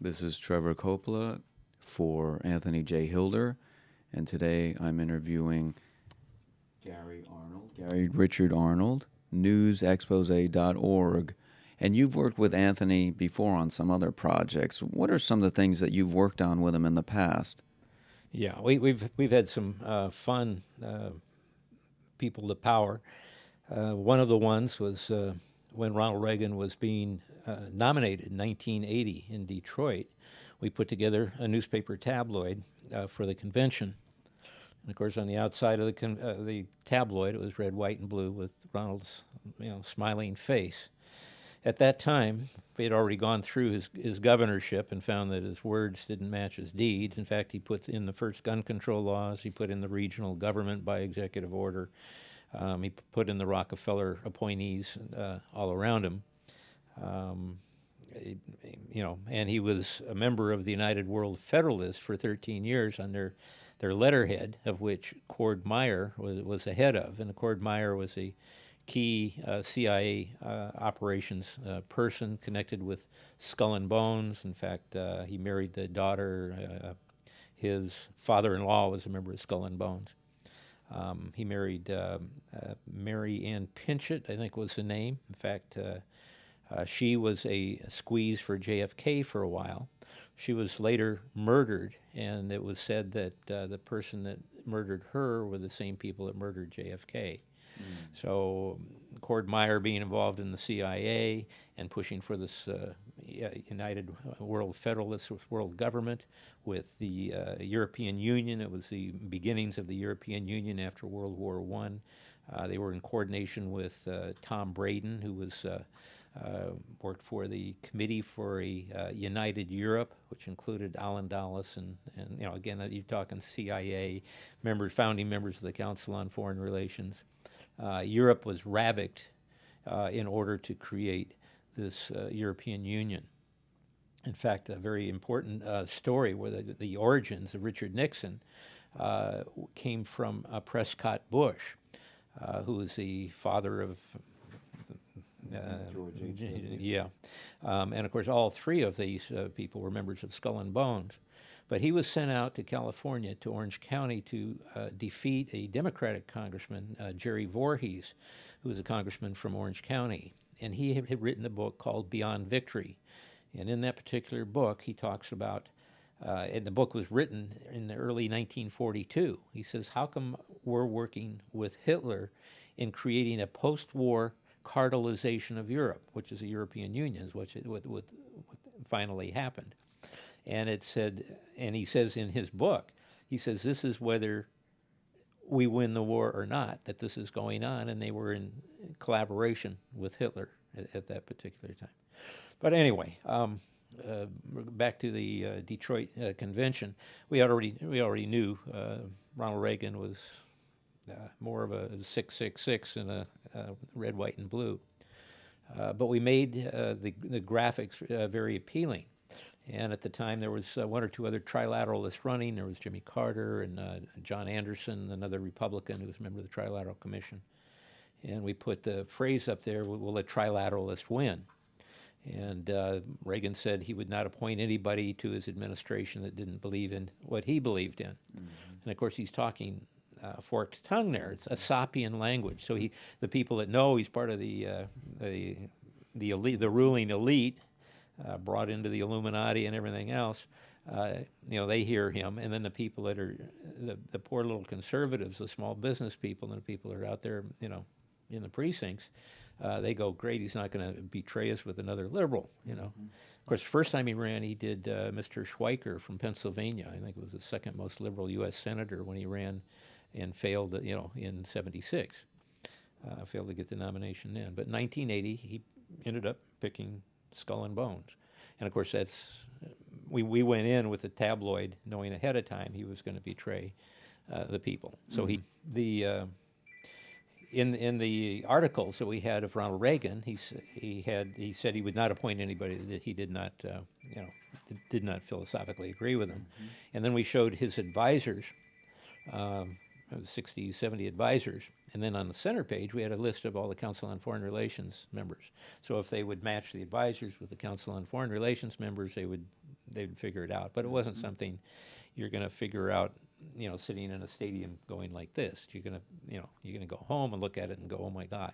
This is Trevor Coppola for Anthony HIlder, and today I'm interviewing Gary Richard Arnold, newsexpose.org. And you've worked with Anthony before on some other projects. What are some of the things that you've worked on with him in the past? Yeah, we've had some fun people to power. One of the ones was when Ronald Reagan was being nominated in 1980 in Detroit. We put together a newspaper tabloid for the convention. And of course, on the outside of the tabloid, it was red, white, and blue with Ronald's smiling face. At that time, he had already gone through his governorship and found that his words didn't match his deeds. In fact, he put in the first gun control laws, he put in the regional government by executive order, he put in the Rockefeller appointees all around him. And he was a member of the United World Federalists for 13 years on their letterhead, of which Cord Meyer was the head of. And Cord Meyer was a key CIA operations person connected with Skull and Bones. In fact, he married the daughter. His father-in-law was a member of Skull and Bones. He married Mary Ann Pinchot, I think was the name. In fact, she was a squeeze for JFK for a while. She was later murdered, and it was said that the person that murdered her were the same people that murdered JFK. So Cord Meyer being involved in the CIA and pushing for this United World Federalists with world government, with the European Union. It was the beginnings of the European Union after World War I. They were in coordination with Tom Braden, who was worked for the Committee for a United Europe, which included Alan Dulles and again, you're talking CIA members, founding members of the Council on Foreign Relations. Europe was ravaged in order to create this European Union. In fact, a very important story where the origins of Richard Nixon came from Prescott Bush, who was the father of George H. yeah. And of course, all three of these people were members of Skull and Bones. But he was sent out to California, to Orange County, to defeat a Democratic congressman, Jerry Voorhees, who was a congressman from Orange County. And he had written a book called Beyond Victory. And in that particular book, he talks about, and the book was written in the early 1942. He says, how come we're working with Hitler in creating a post-war cartelization of Europe, which is the European Union, is what finally happened. And it said, and he says in his book, he says, this is whether we win the war or not, that this is going on, and they were in collaboration with Hitler at that particular time. But anyway, back to the Detroit convention, we already knew Ronald Reagan was more of a 666 than a red, white, and blue. But we made the graphics very appealing. And at the time, there was one or two other trilateralists running. There was Jimmy Carter and John Anderson, another Republican who was a member of the Trilateral Commission. And we put the phrase up there, will the trilateralists win? And Reagan said he would not appoint anybody to his administration that didn't believe in what he believed in. Mm-hmm. And of course, he's talking forked tongue there. It's a Sapian language. So the people that know he's part of the elite, the ruling elite, brought into the Illuminati and everything else, they hear him, and then the people that are the poor little conservatives, the small business people, and the people that are out there, in the precincts, they go, great, he's not going to betray us with another liberal, Mm-hmm. Of course, the first time he ran, he did Mr. Schweiker from Pennsylvania. I think it was the second most liberal U.S. senator when he ran and failed, in '76. Failed to get the nomination then. But in 1980, he ended up picking Skull and Bones. And of course, we went in with the tabloid knowing ahead of time he was going to betray the people. So mm-hmm. In the articles that we had of Ronald Reagan, he said he would not appoint anybody that he did not philosophically agree with him. Mm-hmm. And then we showed his advisors, 60, 70 advisors, and then on the center page we had a list of all the Council on Foreign Relations members. So if they would match the advisors with the Council on Foreign Relations members, they would they'd figure it out. But it wasn't something you're going to figure out, sitting in a stadium going like this. You're going to go home and look at it and go, oh my God.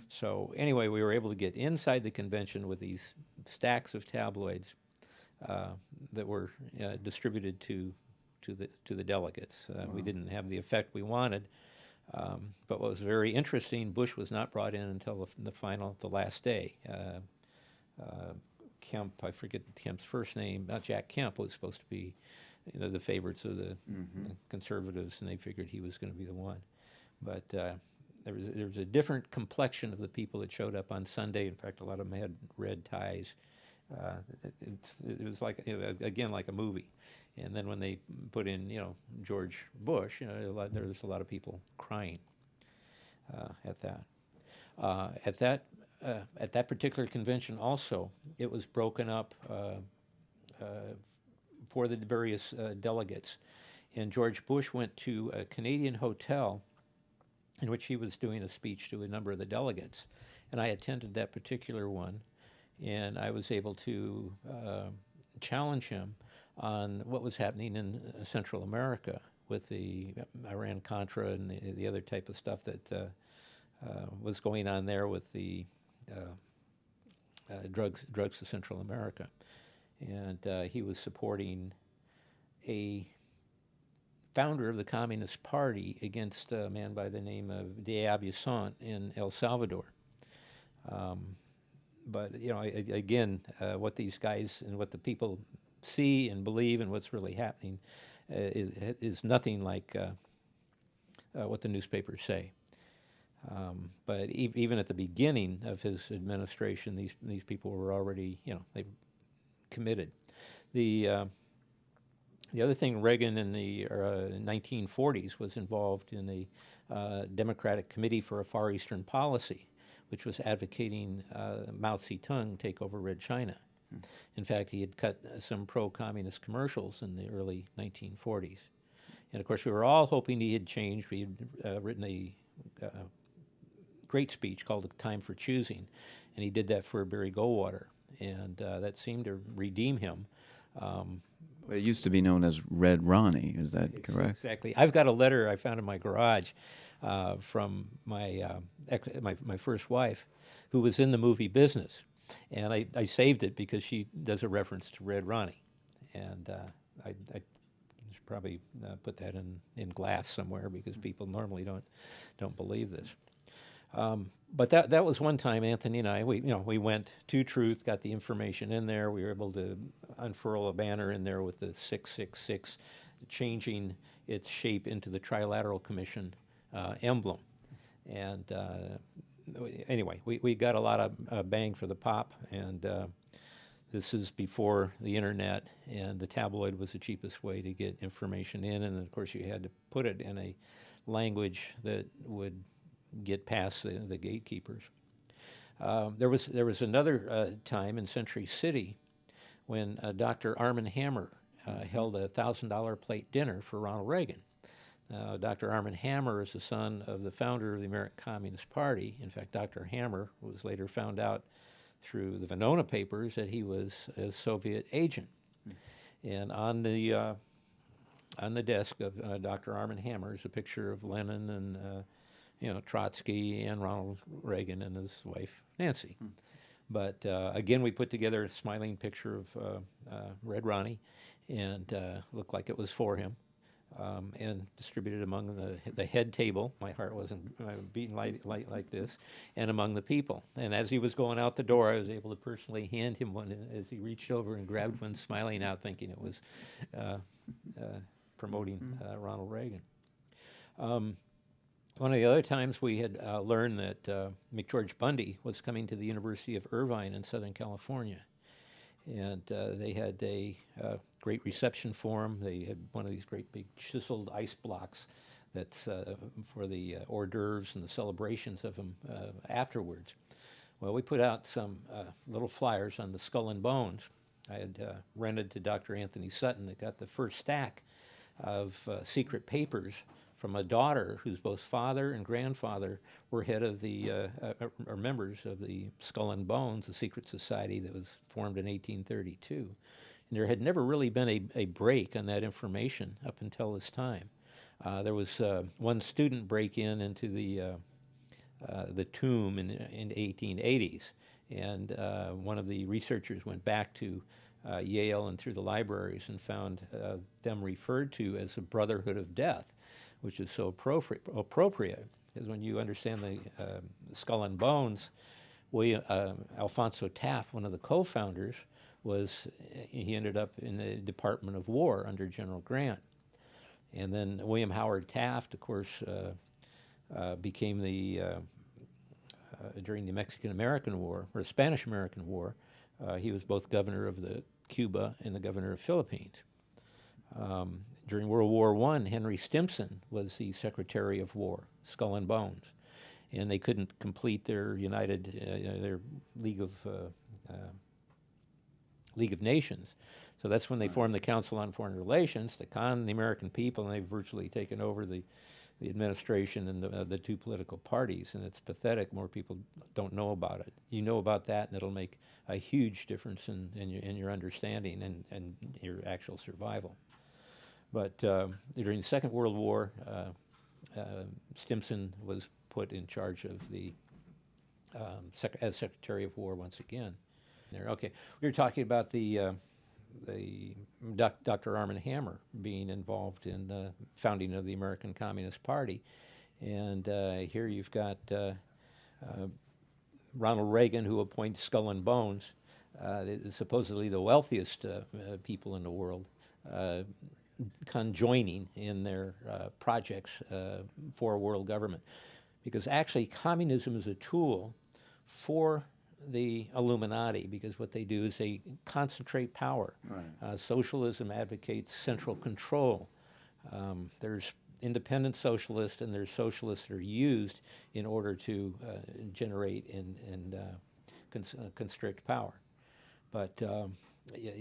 So anyway, we were able to get inside the convention with these stacks of tabloids that were distributed to the delegates. We didn't have the effect we wanted, but what was very interesting, Bush was not brought in until the last day. Kemp, I forget Kemp's first name, not Jack Kemp, was supposed to be the favorites of the conservatives, and they figured he was going to be the one. But there was a different complexion of the people that showed up on Sunday. In fact, a lot of them had red ties. It was like, again, like a movie. And then when they put in, George Bush, there was a lot of people crying at that. At that particular convention also, it was broken up for the various delegates. And George Bush went to a Canadian hotel in which he was doing a speech to a number of the delegates. And I attended that particular one, and I was able to challenge him on what was happening in Central America with the Iran-Contra and the other type of stuff that was going on there with the drugs to Central America. And he was supporting a founder of the Communist Party against a man by the name of de Abuisson in El Salvador. But, again, what these guys and what the people see and believe and what's really happening is nothing like what the newspapers say. But even at the beginning of his administration, these people were already, they committed. The other thing, Reagan in the 1940s was involved in the Democratic Committee for a Far Eastern Policy, which was advocating Mao Zedong take over Red China. In fact, he had cut some pro-communist commercials in the early 1940s. And of course, we were all hoping he had changed. We had written a great speech called "The Time for Choosing," and he did that for Barry Goldwater, and that seemed to redeem him. It used to be known as Red Ronnie. Is that correct? Exactly. I've got a letter I found in my garage from my first wife, who was in the movie business, and I saved it because she does a reference to Red Ronnie, and I should probably put that in glass somewhere because people normally don't believe this. But that was one time Anthony and I, we went to Truth, got the information in there. We were able to unfurl a banner in there with the 666 changing its shape into the Trilateral Commission emblem. And anyway, we got a lot of bang for the pop, and this is before the internet, and the tabloid was the cheapest way to get information in, and of course you had to put it in a language that would get past the gatekeepers. There was another time in Century City when Dr. Armand Hammer held a $1,000 plate dinner for Ronald Reagan. Dr. Armand Hammer is the son of the founder of the American Communist Party. In fact, Dr. Hammer was later found out through the Venona papers that he was a Soviet agent. And on the desk of Dr. Armand Hammer is a picture of Lenin and Trotsky and Ronald Reagan and his wife, Nancy. But again, we put together a smiling picture of Red Ronnie, and looked like it was for him, and distributed among the head table. My heart wasn't beating light like this, and among the people. And as he was going out the door, I was able to personally hand him one as he reached over and grabbed one, smiling out, thinking it was promoting Ronald Reagan. One of the other times we had learned that McGeorge Bundy was coming to the University of Irvine in Southern California. And they had a great reception for him. They had one of these great big chiseled ice blocks that's for the hors d'oeuvres and the celebrations of him afterwards. Well, we put out some little flyers on the Skull and Bones. I had rented to Dr. Anthony Sutton that got the first stack of secret papers from a daughter whose both father and grandfather were head of the, or members of the Skull and Bones, a secret society that was formed in 1832. And there had never really been a break on that information up until this time. There was one student break-in into the tomb in the 1880s, and one of the researchers went back to Yale and through the libraries and found them referred to as the Brotherhood of Death, which is so appropriate, because when you understand the Skull and Bones, Alphonso Taft, one of the co-founders, he ended up in the Department of War under General Grant. And then William Howard Taft, of course, became during the Mexican-American War, or Spanish-American War, he was both governor of Cuba and the governor of Philippines. During World War I, Henry Stimson was the Secretary of War, Skull and Bones, and they couldn't complete their their League of Nations. So that's when they formed the Council on Foreign Relations to con the American people, and they've virtually taken over the administration and the two political parties, and it's pathetic. More people don't know about it. You know about that, and it'll make a huge difference in your understanding and your actual survival. But during the Second World War, Stimson was put in charge of as Secretary of War once again. Okay, we were talking about the Dr. Armand Hammer being involved in the founding of the American Communist Party. And here you've got Ronald Reagan, who appoints Skull and Bones, supposedly the wealthiest people in the world, conjoining in their projects for world government. Because actually communism is a tool for the Illuminati, because what they do is they concentrate power. Right. Socialism advocates central control. There's independent socialists and there's socialists that are used in order to generate and constrict power. But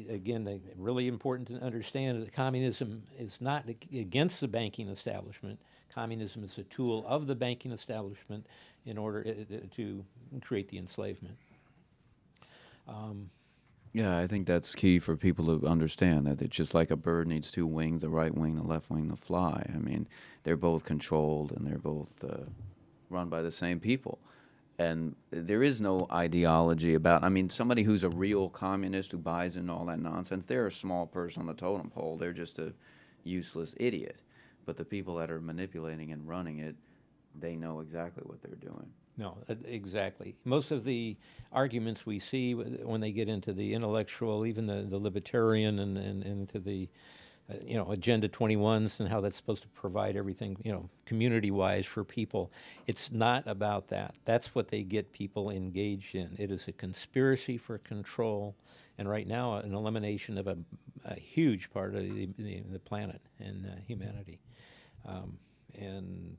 again, really important to understand that communism is not against the banking establishment. Communism is a tool of the banking establishment in order to create the enslavement. Yeah, I think that's key for people to understand, that it's just like a bird needs two wings, the right wing, the left wing, to fly. I mean, they're both controlled and they're both run by the same people. And there is no ideology about, I mean, somebody who's a real communist who buys into all that nonsense, they're a small person on the totem pole. They're just a useless idiot. But the people that are manipulating and running it, they know exactly what they're doing. No, exactly. Most of the arguments we see when they get into the intellectual, even the libertarian and into the Agenda 21s and how that's supposed to provide everything, community-wise for people. It's not about that. That's what they get people engaged in. It is a conspiracy for control, and right now an elimination of a huge part of the planet and humanity. And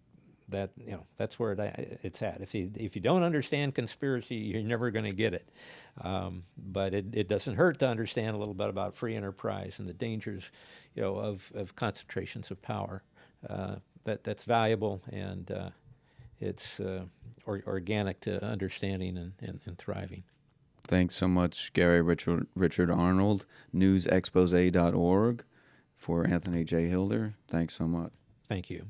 that that's where it's at. If you don't understand conspiracy, you're never going to get it. But it doesn't hurt to understand a little bit about free enterprise and the dangers, of concentrations of power. That's valuable, and it's organic to understanding and thriving. Thanks so much, Gary Richard Arnold, newsexpose.org, for Anthony J. Hilder. Thanks so much. Thank you.